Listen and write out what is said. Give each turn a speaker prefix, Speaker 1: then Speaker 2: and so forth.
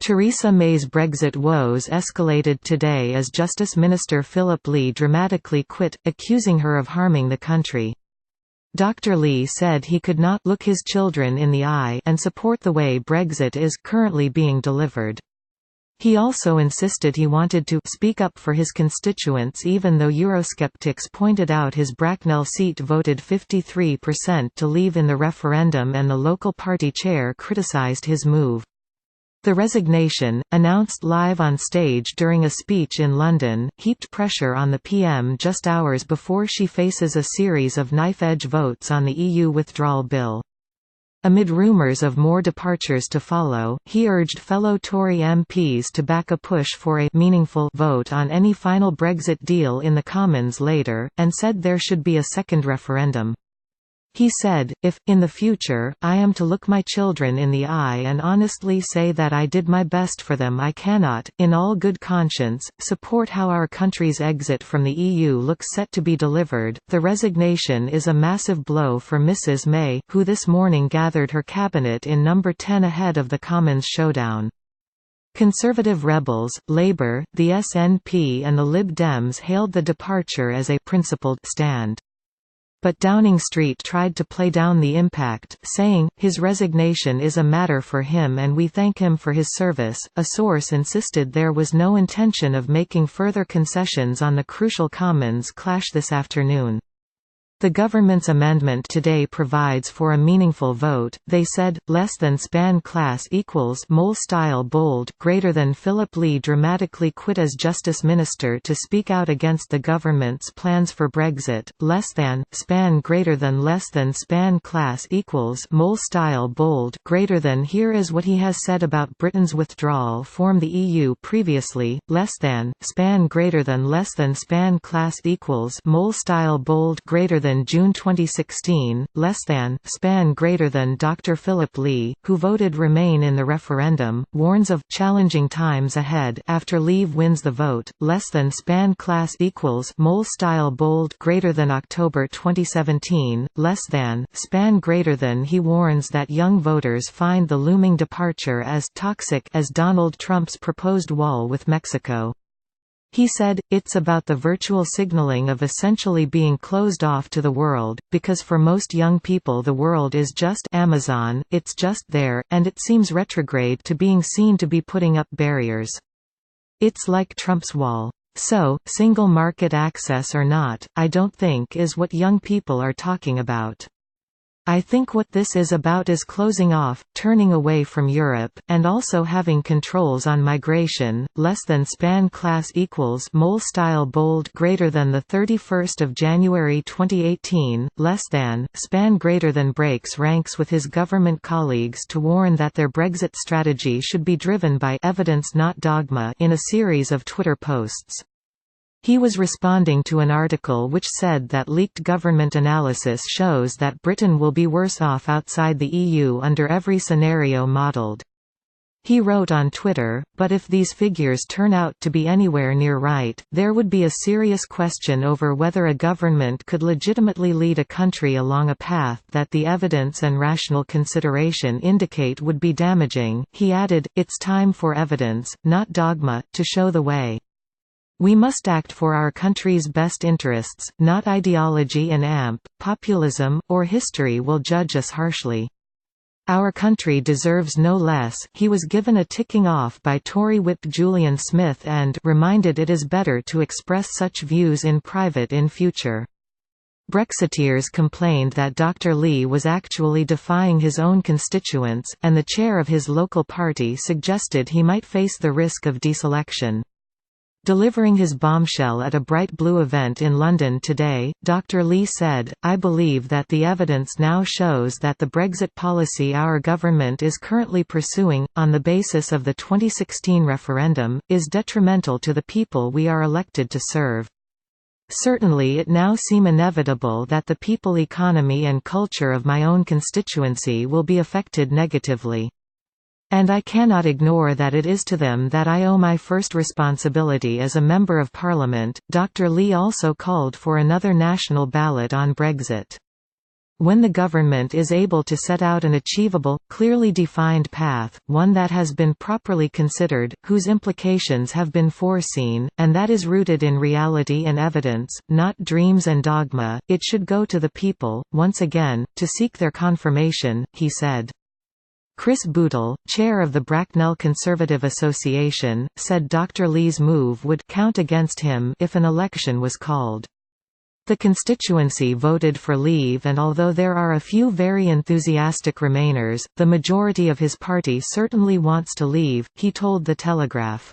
Speaker 1: Theresa May's Brexit woes escalated today as Justice Minister Phillip Lee dramatically quit, accusing her of harming the country. Dr. Lee said he could not look his children in the eye and support the way Brexit is currently being delivered. He also insisted he wanted to speak up for his constituents even though Eurosceptics pointed out his Bracknell seat voted 53% to leave in the referendum and the local party chair criticised his move. The resignation, announced live on stage during a speech in London, heaped pressure on the PM just hours before she faces a series of knife-edge votes on the EU withdrawal bill. Amid rumours of more departures to follow, he urged fellow Tory MPs to back a push for a «meaningful» vote on any final Brexit deal in the Commons later, and said there should be a second referendum. He said, if, in the future, I am to look my children in the eye and honestly say that I did my best for them, I cannot, in all good conscience, support how our country's exit from the EU looks set to be delivered. The resignation is a massive blow for Mrs May, who this morning gathered her cabinet in number 10 ahead of the Commons showdown. Conservative rebels, Labour, the SNP and the Lib Dems hailed the departure as a «principled» stand. But Downing Street tried to play down the impact, saying, his resignation is a matter for him and we thank him for his service. A source insisted there was no intention of making further concessions on the crucial Commons clash this afternoon. The government's amendment today provides for a meaningful vote, they said, less than span class equals mole style bold greater than Phillip Lee dramatically quit as Justice Minister to speak out against the government's plans for Brexit, less than, span greater than less than span class equals mole style bold greater than. Here is what he has said about Britain's withdrawal from the EU previously, less than, span greater than less than span class equals mole style bold greater than June 2016, less than, span greater than. Dr. Phillip Lee, who voted Remain in the referendum, warns of challenging times ahead after Leave wins the vote, less than span class equals mole style bold greater than October 2017, less than, span greater than. He warns that young voters find the looming departure as toxic as Donald Trump's proposed wall with Mexico. He said, it's about the virtual signaling of essentially being closed off to the world, because for most young people the world is just Amazon, it's just there, and it seems retrograde to being seen to be putting up barriers. It's like Trump's wall. So, single market access or not, I don't think is what young people are talking about. I think what this is about is closing off, turning away from Europe, and also having controls on migration, less than span class equals mole style bold greater than the 31st of January 2018, less than, span greater than. Breaks ranks with his government colleagues to warn that their Brexit strategy should be driven by evidence not dogma in a series of Twitter posts. He was responding to an article which said that leaked government analysis shows that Britain will be worse off outside the EU under every scenario modelled. He wrote on Twitter, but if these figures turn out to be anywhere near right, there would be a serious question over whether a government could legitimately lead a country along a path that the evidence and rational consideration indicate would be damaging. He added, it's time for evidence, not dogma, to show the way. We must act for our country's best interests, not ideology and populism, or history will judge us harshly. Our country deserves no less. He was given a ticking off by Tory whip Julian Smith and reminded it is better to express such views in private in future. Brexiteers complained that Dr. Lee was actually defying his own constituents, and the chair of his local party suggested he might face the risk of deselection. Delivering his bombshell at a Bright Blue event in London today, Dr. Lee said, I believe that the evidence now shows that the Brexit policy our government is currently pursuing, on the basis of the 2016 referendum, is detrimental to the people we are elected to serve. Certainly it now seems inevitable that the people economy and culture of my own constituency will be affected negatively. And I cannot ignore that it is to them that I owe my first responsibility as a Member of Parliament. Dr. Lee also called for another national ballot on Brexit. When the government is able to set out an achievable, clearly defined path, one that has been properly considered, whose implications have been foreseen, and that is rooted in reality and evidence, not dreams and dogma, it should go to the people, once again, to seek their confirmation, he said. Chris Bootle, chair of the Bracknell Conservative Association, said Dr. Lee's move would count against him if an election was called. The constituency voted for Leave, and although there are a few very enthusiastic Remainers, the majority of his party certainly wants to leave, he told The Telegraph.